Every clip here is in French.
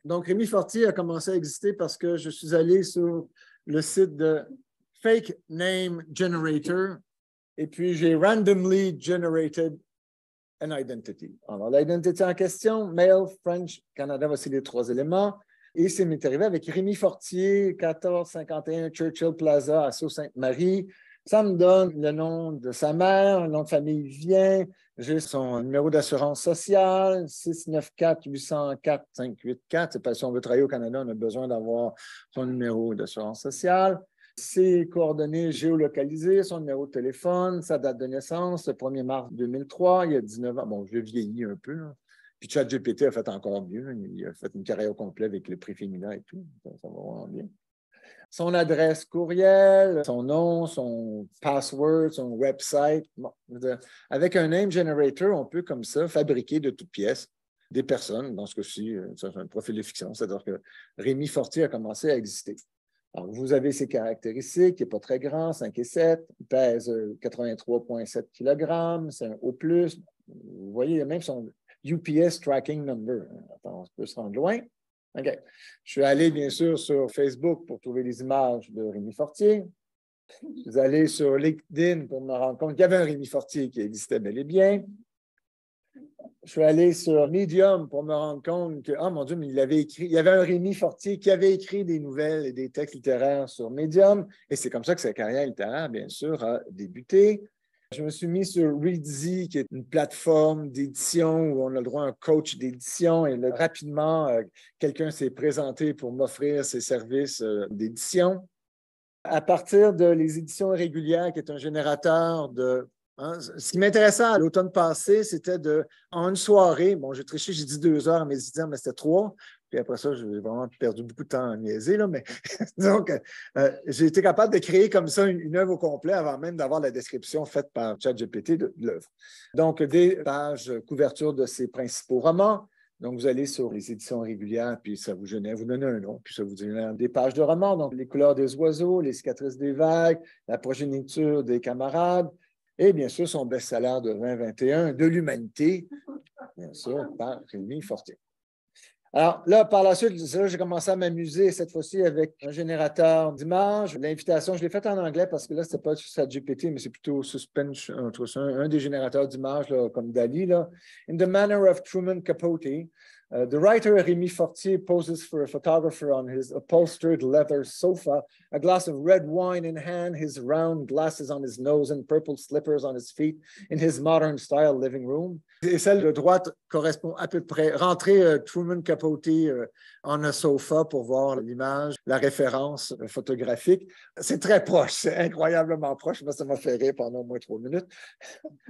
Donc, Rémi Fortier a commencé à exister parce que je suis allé sur le site de Fake Name Generator et puis j'ai randomly generated an identity. Alors, l'identité en question, male, French, Canada, voici les 3 éléments. Et c'est m'est arrivé avec Rémi Fortier, 1451 Churchill Plaza à Sault-Sainte-Marie. Ça me donne le nom de sa mère, le nom de famille vient, j'ai son numéro d'assurance sociale, 694-804-584. C'est parce que si on veut travailler au Canada, on a besoin d'avoir son numéro d'assurance sociale. Ses coordonnées géolocalisées, son numéro de téléphone, sa date de naissance, le 1er mars 2003, il y a 19 ans. Bon, je vieillis un peu. Hein. Puis ChatGPT a fait encore mieux. Hein. Il a fait une carrière au complet avec le prix féminin et tout. Ça va vraiment bien. Son adresse courriel, son nom, son password, son website. Bon, avec un name generator, on peut comme ça fabriquer de toutes pièces des personnes. Dans ce cas-ci, c'est un profil de fiction, c'est-à-dire que Rémi Fortier a commencé à exister. Alors, vous avez ses caractéristiques, il n'est pas très grand, 5 et 7, il pèse 83,7 kg, c'est un O+. Vous voyez, il y a même son UPS tracking number. Attends, on peut se rendre loin. OK. Je suis allé, bien sûr, sur Facebook pour trouver les images de Rémi Fortier. Je suis allé sur LinkedIn pour me rendre compte qu'il y avait un Rémi Fortier qui existait bel et bien. Je suis allé sur Medium pour me rendre compte que, oh mon Dieu, mais il y avait un Rémi Fortier qui avait écrit des nouvelles et des textes littéraires sur Medium. Et c'est comme ça que sa carrière littéraire, bien sûr, a débuté. Je me suis mis sur Readsy, qui est une plateforme d'édition où on a le droit à un coach d'édition. Et là, rapidement, quelqu'un s'est présenté pour m'offrir ses services d'édition. À partir de les éditions régulières, qui est un générateur de... Hein, ce qui m'intéressait à l'automne passé, c'était en une soirée, bon, j'ai triché, j'ai dit 2 heures à mes étudiants, mais c'était 3. Puis après ça, j'ai vraiment perdu beaucoup de temps à niaiser, là, mais donc, j'ai été capable de créer comme ça une œuvre au complet avant même d'avoir la description faite par ChatGPT de l'œuvre. Donc, des pages couverture de ses principaux romans. Donc, vous allez sur les éditions régulières, puis ça vous donne un nom, puis ça vous génère des pages de romans. Donc, Les couleurs des oiseaux, Les cicatrices des vagues, La progéniture des camarades, et bien sûr, son best-seller de 2021, De l'humanité, bien sûr, par Rémi Fortier. Alors là, par la suite, j'ai commencé à m'amuser cette fois-ci avec un générateur d'images. L'invitation, je l'ai faite en anglais parce que là, ce n'était pas juste ChatGPT, mais c'est plutôt Suspense, un des générateurs d'images comme DALL-E. Là. In the manner of Truman Capote, the writer Rémi Fortier poses for a photographer on his upholstered leather sofa, a glass of red wine in hand, his round glasses on his nose and purple slippers on his feet in his modern-style living room. Et celle de droite correspond à peu près. Rentrer Truman Capote on a sofa pour voir l'image, la référence photographique. C'est très proche, c'est incroyablement proche. Moi, ça m'a fait rire pendant au moins 3 minutes.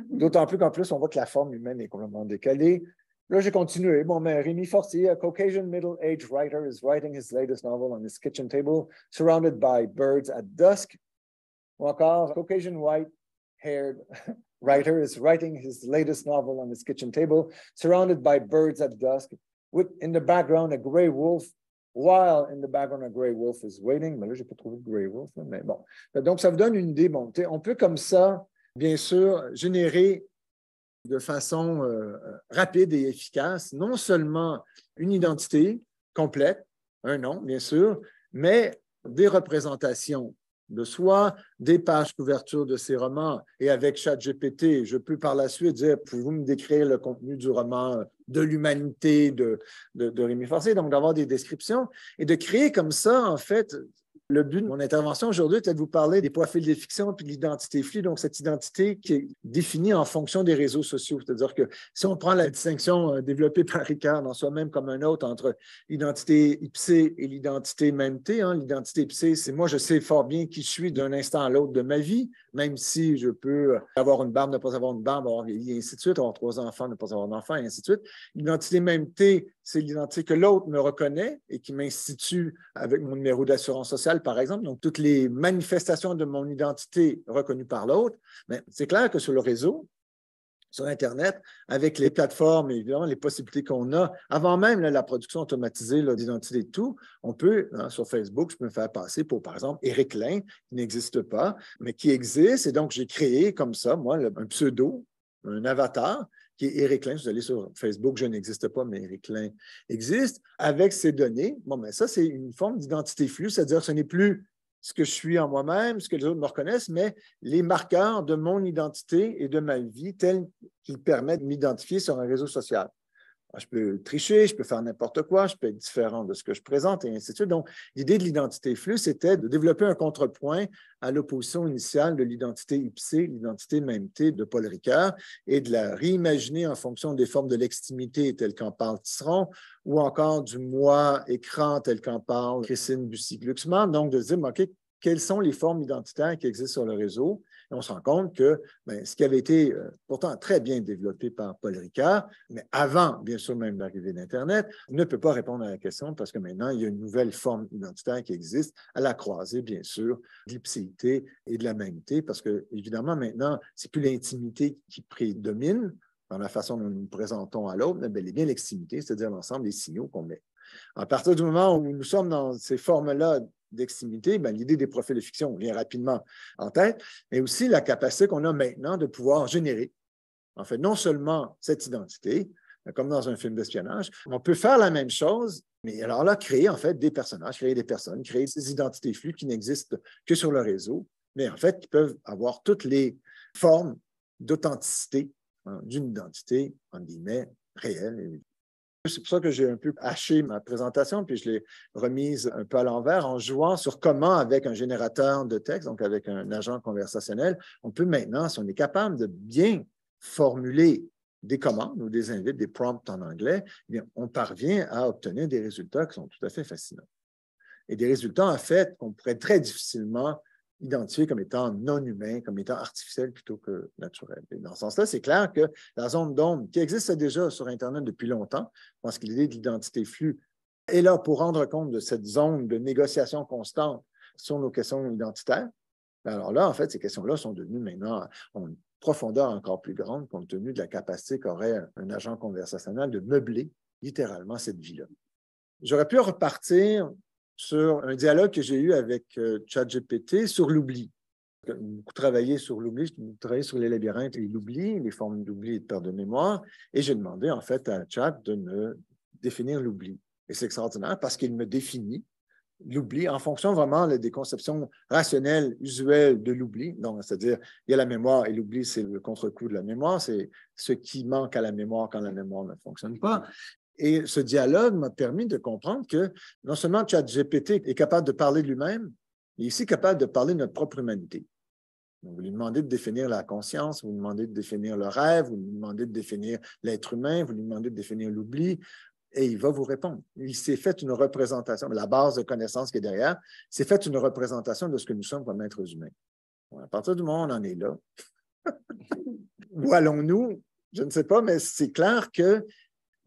D'autant plus qu'en plus, on voit que la forme humaine est complètement décalée. Là, j'ai continué. Bon, mais Rémi Fortier, a Caucasian middle-aged writer, is writing his latest novel on his kitchen table, surrounded by birds at dusk. Ou encore, Caucasian white-haired writer is writing his latest novel on his kitchen table, surrounded by birds at dusk, with in the background a gray wolf, while in the background a gray wolf is waiting. Mais là, je n'ai pas trouvé de gray wolf, mais bon. Donc, ça vous donne une idée. Bon, on peut comme ça, bien sûr, générer de façon rapide et efficace, non seulement une identité complète, un nom, bien sûr, mais des représentations de soi, des pages couverture de ces romans. Et avec ChatGPT, je peux par la suite dire, pouvez-vous me décrire le contenu du roman De l'humanité de Rémi Fortier, donc d'avoir des descriptions et de créer comme ça, en fait, le but de mon intervention aujourd'hui était de vous parler des profils de fiction puis de l'identité flux, donc cette identité qui est définie en fonction des réseaux sociaux. C'est-à-dire que si on prend la distinction développée par Ricard en soi-même comme un autre entre l'identité ipsée et l'identité memté, hein, l'identité ipsée, c'est moi, je sais fort bien qui je suis d'un instant à l'autre de ma vie, même si je peux avoir une barbe, ne pas avoir une barbe, avoir vieilli, et ainsi de suite, avoir 3 enfants, ne pas avoir d'enfants, et ainsi de suite. L'identité memté, c'est l'identité que l'autre me reconnaît et qui m'institue avec mon numéro d'assurance sociale, par exemple. Donc, toutes les manifestations de mon identité reconnues par l'autre. Mais c'est clair que sur le réseau, sur Internet, avec les plateformes et évidemment les possibilités qu'on a, avant même la production automatisée d'identité et tout, on peut, sur Facebook, je peux me faire passer pour, par exemple, Éric Lin, qui n'existe pas, mais qui existe. Et donc, j'ai créé comme ça, moi, un pseudo, un avatar, qui est Éric Klein. Vous allez sur Facebook, je n'existe pas, mais Éric Klein existe. Avec ces données, bon, ben ça, c'est une forme d'identité flux, c'est-à-dire que ce n'est plus ce que je suis en moi-même, ce que les autres me reconnaissent, mais les marqueurs de mon identité et de ma vie tels qu'ils permettent de m'identifier sur un réseau social. Je peux tricher, je peux faire n'importe quoi, je peux être différent de ce que je présente, et ainsi de suite. Donc, l'idée de l'identité flux, c'était de développer un contrepoint à l'opposition initiale de l'identité ipsée, l'identité MEMT de Paul Ricoeur, et de la réimaginer en fonction des formes de l'extimité telles qu'en parle Tisseron, ou encore du moi écran tel qu'en parle Christine Bussy-Glucksmann. Donc, de se dire, OK, quelles sont les formes identitaires qui existent sur le réseau? Et on se rend compte que ce qui avait été pourtant très bien développé par Paul Ricoeur, mais avant, bien sûr, même l'arrivée d'Internet, ne peut pas répondre à la question parce que maintenant, il y a une nouvelle forme identitaire qui existe à la croisée, bien sûr, de l'ipséité et de la MEMT, parce que, évidemment, maintenant, ce n'est plus l'intimité qui prédomine dans la façon dont nous nous présentons à l'autre, mais bel et bien l'extimité, c'est-à-dire l'ensemble des signaux qu'on met. À partir du moment où nous sommes dans ces formes-là d'extimité, l'idée des profils de fiction vient rapidement en tête, mais aussi la capacité qu'on a maintenant de pouvoir générer, en fait, non seulement cette identité, comme dans un film d'espionnage, on peut faire la même chose, mais alors là, créer en fait des personnages, créer des personnes, créer des identités flux qui n'existent que sur le réseau, mais en fait qui peuvent avoir toutes les formes d'authenticité d'une identité, en guillemets, réelle. C'est pour ça que j'ai un peu haché ma présentation, puis je l'ai remise un peu à l'envers en jouant sur comment, avec un générateur de texte, donc avec un agent conversationnel, on peut maintenant, si on est capable de bien formuler des commandes ou des invites, des prompts en anglais, eh bien, on parvient à obtenir des résultats qui sont tout à fait fascinants. Et des résultats, en fait, qu'on pourrait très difficilement identifier comme étant non humains, comme étant artificiels plutôt que naturels. Et dans ce sens-là, c'est clair que la zone d'ombre, qui existe déjà sur Internet depuis longtemps, je pense que l'idée de l'identité flux est là pour rendre compte de cette zone de négociation constante sur nos questions identitaires. Alors là, en fait, ces questions-là sont devenues maintenant ont une profondeur encore plus grande compte tenu de la capacité qu'aurait un agent conversationnel de meubler littéralement cette vie-là. J'aurais pu repartir sur un dialogue que j'ai eu avec ChatGPT sur l'oubli. J'ai beaucoup travaillé sur l'oubli, j'ai beaucoup travaillé sur les labyrinthes et l'oubli, les formes d'oubli et de perte de mémoire, et j'ai demandé en fait à Chat de me définir l'oubli. Et c'est extraordinaire parce qu'il me définit l'oubli en fonction vraiment des conceptions rationnelles, usuelles de l'oubli. Donc, c'est-à-dire, il y a la mémoire et l'oubli, c'est le contre-coup de la mémoire, c'est ce qui manque à la mémoire quand la mémoire ne fonctionne pas. Et ce dialogue m'a permis de comprendre que non seulement ChatGPT est capable de parler de lui-même, il est aussi capable de parler de notre propre humanité. Donc, vous lui demandez de définir la conscience, vous lui demandez de définir le rêve, vous lui demandez de définir l'être humain, vous lui demandez de définir l'oubli, et il va vous répondre. Il s'est fait une représentation, la base de connaissances qui est derrière, s'est fait une représentation de ce que nous sommes comme êtres humains. Bon, à partir du moment où on en est là, où allons-nous? Je ne sais pas, mais c'est clair que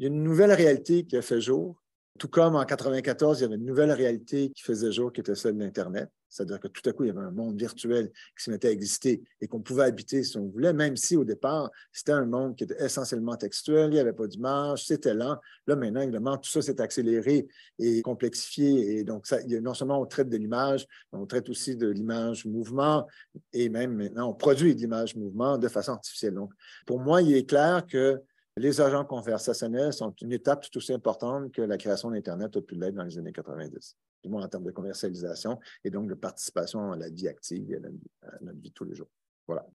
il y a une nouvelle réalité qui a fait jour. Tout comme en 1994, il y avait une nouvelle réalité qui faisait jour, qui était celle d'Internet. C'est-à-dire que tout à coup, il y avait un monde virtuel qui se mettait à exister et qu'on pouvait habiter si on voulait, même si au départ, c'était un monde qui était essentiellement textuel, il n'y avait pas d'image, c'était lent. Là, maintenant, évidemment, tout ça s'est accéléré et complexifié. Et donc, ça, non seulement on traite de l'image, mais on traite aussi de l'image mouvement et même maintenant, on produit de l'image mouvement de façon artificielle. Donc, pour moi, il est clair que les agents conversationnels sont une étape tout aussi importante que la création d'Internet a pu l'être dans les années 90, du moins en termes de commercialisation et donc de participation à la vie active et à notre vie de tous les jours. Voilà.